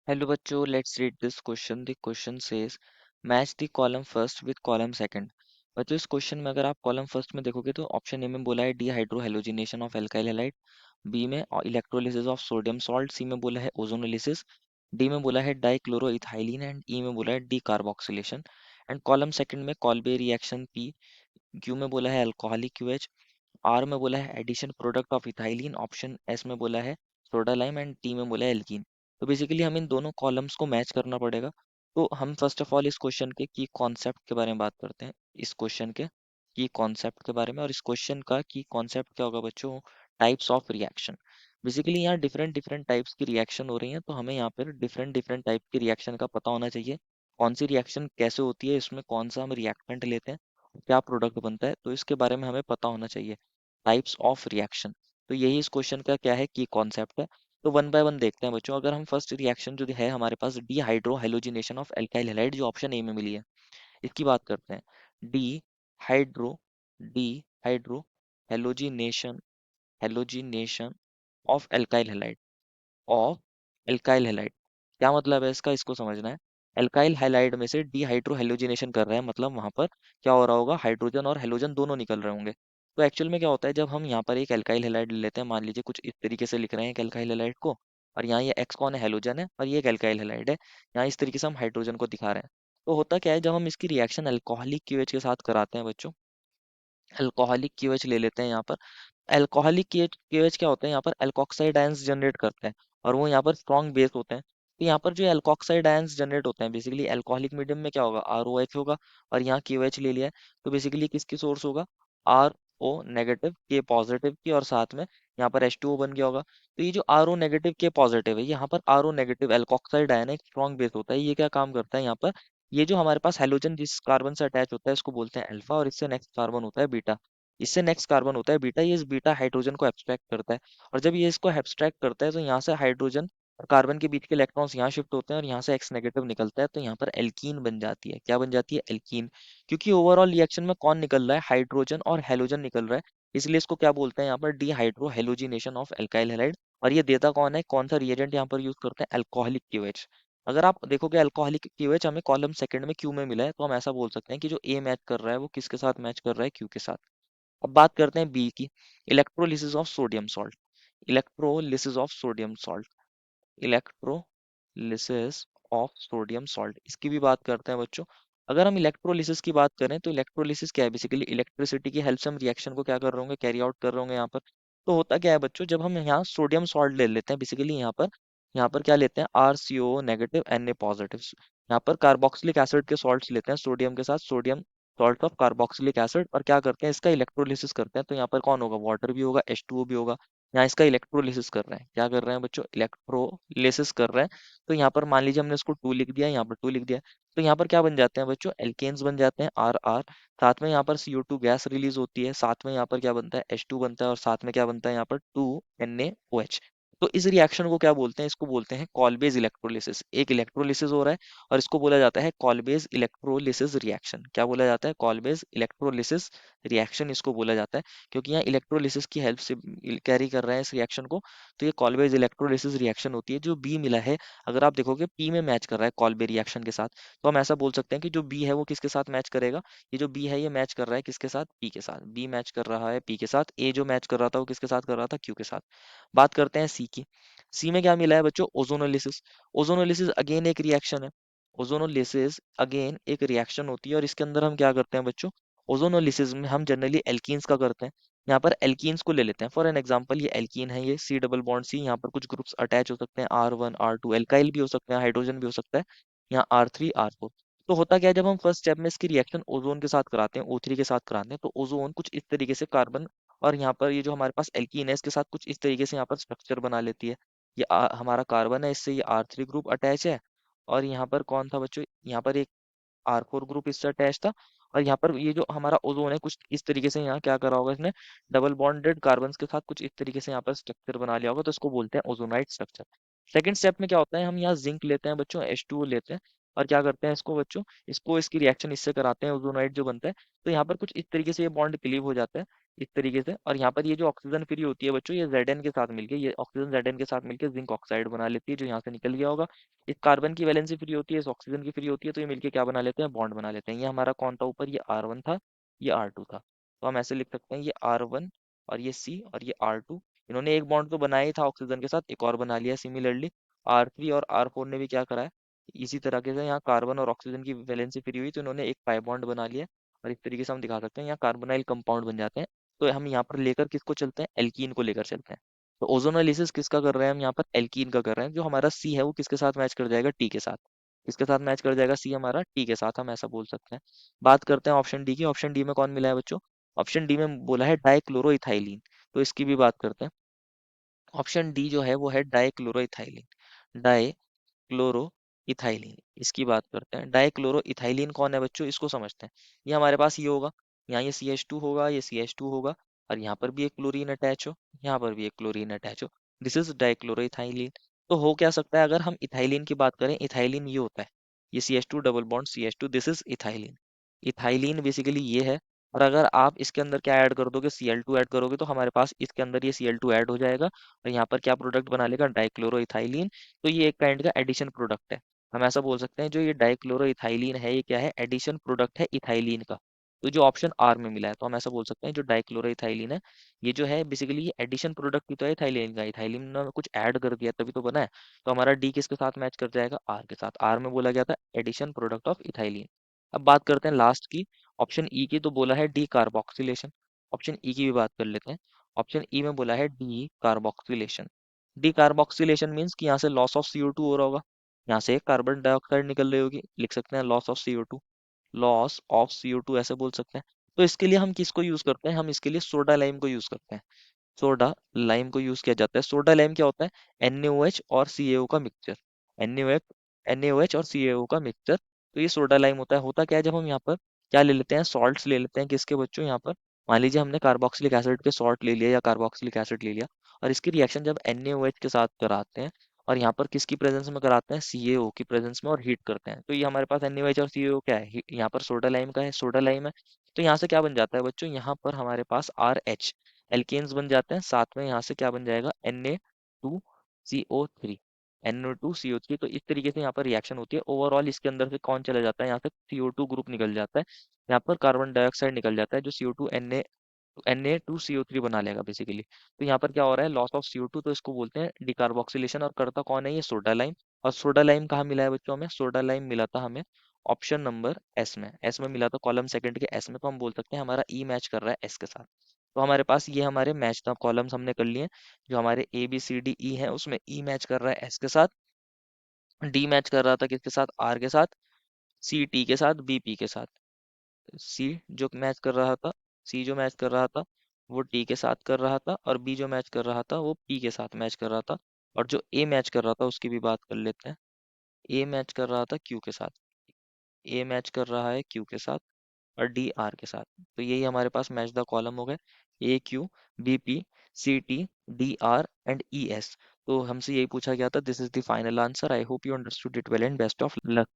Hello बच्चों, let's read this question. The question says match the column first with column second. बच्चों इस question में अगर आप कॉलम फर्स्ट में देखोगे तो ऑप्शन ए में बोला है dehydrohalogenation of alkyl halide, B में electrolysis of sodium salt, C में बोला है ओजोनोलिसिस, डी में बोला है डाइक्लोरोइथाइलिन एंड ई में बोला है decarboxylation. And column second में कॉल्बे रिएक्शन पी, क्यू में बोला है अल्कोहलिक क्यूएच, आर में बोला है addition product of ethylene, option S में बोला है सोडा लाइम एंड टी में बोला है एल्कीन। तो बेसिकली हम इन दोनों कॉलम्स को मैच करना पड़ेगा। तो हम फर्स्ट ऑफ ऑल इस क्वेश्चन के की कॉन्सेप्ट के बारे में बात करते हैं। इस क्वेश्चन के की कॉन्सेप्ट के बारे में, और इस क्वेश्चन का की कॉन्सेप्ट क्या होगा बच्चों? Types of reaction. बेसिकली यहाँ डिफरेंट डिफरेंट टाइप्स की रिएक्शन हो रही हैं, तो हमें यहाँ पर डिफरेंट डिफरेंट टाइप की रिएक्शन का पता होना चाहिए। कौन सी रिएक्शन कैसे होती है, इसमें कौन सा हम रिएक्टेंट लेते हैं, क्या प्रोडक्ट बनता है, तो इसके बारे में हमें पता होना चाहिए। टाइप्स ऑफ रिएक्शन, तो यही इस क्वेश्चन का क्या है, की कॉन्सेप्ट है। तो वन बाय वन देखते हैं बच्चों। अगर हम फर्स्ट रिएक्शन जो है हमारे पास dehydrohalogenation of alkyl halide, जो ऑप्शन ए में मिली है, इसकी बात करते हैं। De hydro de hydro halogenation halogenation of alkyl halide of alkyl halide. क्या मतलब है इसका, इसको समझना है। एल्काइल हैलाइड में से डीहाइड्रो हेलोजिनेशन कर रहे हैं, मतलब वहां पर क्या हो रहा होगा, हाइड्रोजन और हेलोजन दोनों निकल रहे होंगे। तो एक्चुअल में क्या होता है, जब हम यहाँ पर एक एल्काइल हैलाइड ले लेते हैं, मान लीजिए कुछ इस तरीके से लिख रहे हैं एक एल्काइल हैलाइड को, और यहाँ ये एक्स कौन है, हेलोजन है, और ये एक एल्काइल हैलाइड है। यहाँ इस तरीके से हम हाइड्रोजन को दिखा रहे हैं। तो होता क्या है, जब हम इसकी रिएक्शन अल्कोहलिक क्यूएच के साथ कराते हैं बच्चों, अल्कोहलिक क्यूएच ले लेते हैं यहाँ पर। अल्कोहलिक केएच क्या होते हैं, यहाँ पर अल्कोक्साइड आयंस जनरेट करते हैं, और वो यहाँ पर स्ट्रॉन्ग बेस होते हैं। तो यहाँ पर जो अल्कोक्साइड आयंस जनरेट होते हैं, बेसिकली अल्कोहलिक मीडियम में क्या होगा, आर ओ एच होगा, और यहाँ क्यू एच ले लिया है। तो बेसिकली किसकी सोर्स होगा, are O negative K positive की, और साथ में यहाँ पर एच टू ओ बन गया होगा। तो ये जो R O negative K positive है, यहाँ पर R O negative alkoxide ion है, एक स्ट्रॉन्ग बेस होता है। ये क्या काम करता है यहाँ पर, ये जो हमारे पास हेलोजन जिस कार्बन से अटैच होता है इसको बोलते हैं अल्फा, और इससे नेक्स्ट कार्बन होता है बीटा। इससे नेक्स्ट कार्बन होता है बीटा, ये इस बीटा हाइड्रोजन को एब्स्ट्रैक्ट करता है। और जब ये इसको एब्स्ट्रैक्ट करता है, तो यहाँ से हाइड्रोजन और कार्बन के बीच के इलेक्ट्रॉन्स यहाँ शिफ्ट होते हैं, और यहाँ से एक्स नेगेटिव निकलता है, तो यहाँ पर एल्कीन बन जाती है। क्या बन जाती है, एल्कीन। क्योंकि ओवरऑल रिएक्शन में कौन निकल रहा है, हाइड्रोजन और हेलोजन निकल रहा है, इसलिए इसको क्या बोलते हैं यहाँ पर, dehydro halogenation of alkyl halide. और ये देता कौन है, कौन सा रिएजेंट यहाँ पर यूज करते हैं, अल्कोहलिक क्यूएच। अगर आप देखोगे अल्कोहलिक क्यूएच हमें कॉलम सेकंड में क्यू में मिला है, तो हम ऐसा बोल सकते हैं कि जो ए मैच कर रहा है वो किसके साथ मैच कर रहा है, क्यू के साथ। अब बात करते हैं बी की, electrolysis of sodium salt. Electrolysis of sodium salt, electrolysis of sodium salt, इसकी भी बात करते हैं बच्चों। अगर हम इलेक्ट्रोलिसिस की बात करें, तो इलेक्ट्रोलिसिस क्या है, बेसिकली इलेक्ट्रिसिटी की हेल्प से हम रिएक्शन को क्या कर रहे होंगे, कैरी आउट कर रहे होंगे यहाँ पर। तो होता क्या है बच्चों, जब हम यहाँ सोडियम सॉल्ट ले लेते हैं, बेसिकली यहाँ पर क्या लेते हैं, R C O negative N A positive. यहाँ पर कार्बोक्सिलिक एसिड के सॉल्ट्स लेते हैं सोडियम के साथ, sodium salt of carboxylic acid, और क्या करते हैं, इसका इलेक्ट्रोलिसिस करते हैं। तो यहाँ पर कौन होगा, वाटर भी होगा, H2O भी होगा। यहाँ इसका इलेक्ट्रोलिसिस कर रहे हैं, क्या कर रहे हैं बच्चों, इलेक्ट्रोलिसिस कर रहे हैं। तो यहाँ पर मान लीजिए हमने इसको टू लिख दिया, यहाँ पर टू लिख दिया, तो यहाँ पर क्या बन जाते हैं बच्चों, एल्केन्स बन जाते हैं, आर आर। साथ में यहाँ पर CO2 गैस रिलीज होती है, साथ में यहाँ पर क्या बनता है, H2 बनता है, और साथ में क्या बनता है, यहाँ पर 2NaOH। तो इस रिएक्शन को क्या बोलते हैं, इसको बोलते हैं कॉलबेज इलेक्ट्रोलिसिस। एक इलेक्ट्रोलिसिस हो रहा है, और इसको बोला जाता है कॉलबेज इलेक्ट्रोलिसिस रिएक्शन। क्या बोला जाता है, कॉलबेज इलेक्ट्रोलिसिस रिएक्शन इसको बोला जाता है, क्योंकि यहाँ इलेक्ट्रोलिसिस की हेल्प से कैरी कर रहे हैं इस रिएक्शन को। तो ये कॉलबेज इलेक्ट्रोलिसिस रिएक्शन होती है। जो बी मिला है, अगर आप देखोगे पी में मैच कर रहा है कॉलबे रिएक्शन के साथ, तो हम ऐसा बोल सकते हैं कि जो बी है वो किसके साथ मैच करेगा, ये जो बी है ये मैच कर रहा है किसके साथ, पी के साथ। बी मैच कर रहा है पी के साथ, ए जो मैच कर रहा था वो किसके साथ कर रहा था, क्यू के साथ। बात करते हैं सी की। सी में क्या मिला है बच्चों, ओजोनोलिसिस। ओजोनोलिसिस अगेन एक रिएक्शन है। ओजोनोलिसिस अगेन एक रिएक्शन होती है, और इसके अंदर हम क्या करते हैं बच्चों, ओजोनोलिसिस में हम जनरली एल्कीन्स का करते हैं। यहाँ पर एल्कीन्स को ले लेते हैं, फॉर एन एग्जांपल ये एल्कीन है, ये सी डबल बॉन्ड सी, यहाँ पर कुछ ग्रुप्स अटैच हो सकते हैं, R1 R2, एल्काइल भी हो सकते हैं, हाइड्रोजन भी हो सकता है, यहाँ R3 R4। तो होता क्या है, जब हम फर्स्ट स्टेप में इसकी रिएक्शन ओजोन के साथ कराते हैं, O3 के साथ कराते हैं, तो ओजोन कुछ इस तरीके से कार्बन, और यहाँ पर ये जो हमारे पास एल्कीन है इसके साथ कुछ इस तरीके से यहाँ पर स्ट्रक्चर बना लेती है। ये हमारा कार्बन है, इससे ये R3 ग्रुप अटैच है, और यहाँ पर कौन था बच्चों, यहाँ पर एक R4 ग्रुप इससे अटैच था। और यहाँ पर ये जो हमारा ओजोन है कुछ इस तरीके से यहाँ क्या करा होगा इसने, डबल बॉन्डेड कार्बन के साथ कुछ इस तरीके से यहाँ पर स्ट्रक्चर बना लिया होगा, तो इसको बोलते हैं ओजोनाइट स्ट्रक्चर। सेकंड स्टेप में क्या होता है, हम यहाँ जिंक लेते हैं बच्चों, H2O लेते हैं। और क्या करते हैं इसको बच्चों, इसको इसकी रिएक्शन इससे कराते हैं, ओजोनाइड जो बनता है। तो यहाँ पर कुछ इस तरीके से ये बॉन्ड क्लीव हो जाता है, इस तरीके से। और यहाँ पर ये जो ऑक्सीजन फ्री होती है बच्चों, ये Zn के साथ मिलके, ये ऑक्सीजन Zn के साथ मिलके जिंक ऑक्साइड बना लेती है, जो यहाँ से निकल गया होगा। इस कार्बन की वैलेंसी फ्री होती है, इस ऑक्सीजन की फ्री होती है, तो ये मिलके क्या बना लेते हैं, बॉन्ड बना लेते हैं। ये हमारा कौन था ऊपर, ये R1 था, ये R2 था। तो हम ऐसे लिख सकते हैं, ये R1 और ये C और ये R2, इन्होंने एक बॉन्ड तो बनाया ही था ऑक्सीजन के साथ, एक और बना लिया सिमिलरली। R3 और R4 ने भी क्या करा है, इसी तरीके से यहाँ कार्बन और ऑक्सीजन की वैलेंसी फ्री हुई, तो इन्होंने एक पाई बॉन्ड बना लिया। और इस तरीके से हम दिखा सकते हैं यहाँ कार्बोनाइल कंपाउंड बन जाते हैं। तो हम यहाँ पर लेकर किसको चलते हैं, एल्कीन को लेकर चलते हैं। तो ओजोनोलिसिस किसका कर रहे हैं हम यहाँ पर, एल्कीन का कर रहे हैं। जो हमारा सी है वो किसके साथ मैच कर जाएगा, टी के साथ। किसके साथ मैच कर जाएगा, सी हमारा टी के साथ, हम ऐसा बोल सकते हैं। बात करते हैं ऑप्शन डी की। ऑप्शन डी में कौन मिला है बच्चों, ऑप्शन डी में बोला है डाइक्लोरोइथाइलिन। तो इसकी भी बात करते हैं। ऑप्शन डी जो है वो है डाइक्लोरोइथाइलिन, क्लोरो इथाइलिन, इसकी बात करते हैं। डाइक्लोरो इथाइलिन कौन है बच्चों, इसको समझते हैं। ये हमारे पास ये होगा, यहाँ ये CH2 होगा, ये CH2 होगा, और यहाँ पर भी एक क्लोरीन अटैच हो, यहाँ पर भी एक क्लोरीन अटैच हो। This is dichloro ethylene. तो हो क्या सकता है, अगर हम इथाइलिन की बात करें, इथाइलिन ये होता है, ये CH2 double bond CH2, this is ethylene. Ethylene basically ये है। और अगर आप इसके अंदर क्या ऐड कर दोगे, Cl2 ऐड करोगे, तो हमारे पास इसके अंदर ये Cl2 ऐड हो जाएगा, और यहाँ पर क्या प्रोडक्ट बना लेगा, डाइक्लोरो इथाइलिन। तो ये एक काइंड का एडिशन प्रोडक्ट है। हम ऐसा बोल सकते हैं, जो ये डाइक्लोरोइथाइलिन है, ये क्या है, एडिशन प्रोडक्ट है इथाइलिन का। तो जो ऑप्शन आर में मिला है, तो हम ऐसा बोल सकते हैं, जो डाइक्लोरोइथाइलिन है, ये जो है बेसिकली ये एडिशन प्रोडक्ट ही तो है इथाइलिन का। इथाइलिन ने कुछ ऐड कर दिया तभी तो बना है। तो हमारा डी किसके साथ मैच कर जाएगा, आर के साथ। आर में बोला गया था एडिशन प्रोडक्ट ऑफ इथाइलिन। अब बात करते हैं लास्ट की, ऑप्शन ई की। तो बोला है डी कार्बोक्सिलेशन। ऑप्शन ई की भी बात कर लेते हैं। ऑप्शन ई में बोला है D carboxylation. D carboxylation means कि यहाँ से लॉस ऑफ CO2 हो रहा होगा, यहाँ से कार्बन डाइऑक्साइड निकल रही होगी, लिख सकते हैं loss of CO2, loss of CO2 ऐसे बोल सकते हैं। तो इसके लिए हम किसको यूज करते हैं, हम इसके लिए सोडा लाइम को यूज करते हैं। सोडा लाइम को यूज किया जाता है। सोडा लाइम क्या होता है, NaOH और CaO का मिक्सचर। NaOH NaOH और CaO का मिक्सचर, तो ये सोडा लाइम होता है। होता क्या है, जब हम यहाँ पर क्या ले लेते हैं, सॉल्ट्स ले लेते हैं, किसके बच्चों, यहाँ पर मान लीजिए हमने कार्बोक्सिलिक एसिड के सॉल्ट ले लिया या कार्बोक्सिलिक एसिड ले लिया, और इसकी रिएक्शन जब NaOH के साथ कराते हैं, और यहाँ पर किसकी प्रेजेंस में कराते हैं, CaO की प्रेजेंस में, और हीट करते हैं, तो ये हमारे पास NaOH और CaO क्या है, यहाँ पर सोडा लाइम का है, सोडा लाइम है। तो यहाँ से क्या बन जाता है बच्चों, यहाँ पर हमारे पास RH एल्केन्स बन जाते हैं। साथ में यहाँ से क्या बन जाएगा, Na2CO3, NO2CO3। तो इस तरीके से यहाँ पर रिएक्शन होती है। ओवरऑल इसके अंदर से कौन चला जाता है, यहाँ से CO2 ग्रुप निकल जाता है, यहाँ पर कार्बन डाइऑक्साइड निकल जाता है, जो CO2 Na2CO3 बना लेगा बेसिकली। तो यहाँ पर क्या हो रहा है, लॉस ऑफ CO2, तो इसको बोलते हैं डिकार्बोक्सिलेशन। और करता कौन है, ये सोडा लाइम। और सोडा लाइम कहाँ मिला है बच्चों हमें, सोडा लाइम मिला था हमें ऑप्शन नंबर एस में। एस में मिला था, कॉलम सेकंड के एस में। तो हम बोल सकते हैं हमारा ई मैच कर रहा है एस के साथ। तो हमारे पास ये हमारे मैच द कॉलम्स हमने कर लिए। जो हमारे ABCDE है, उसमें ई मैच कर रहा है एस के साथ, डी मैच कर रहा था किसके साथ, आर के साथ, सी टी के साथ, बी पी के साथ। सी जो मैच कर रहा था, सी जो मैच कर रहा था वो टी के साथ कर रहा था, और बी जो मैच कर रहा था वो पी के साथ मैच कर रहा था। और जो ए मैच कर रहा था उसकी भी बात कर लेते हैं। ए मैच कर रहा था क्यू के साथ, ए मैच कर रहा है क्यू के साथ, और डी आर के साथ। तो यही हमारे पास मैच द कॉलम हो गए, AQ, BP, CT, DR and ES। तो हमसे यही पूछा गया था। This is the final answer. I hope you understood it well and best of luck.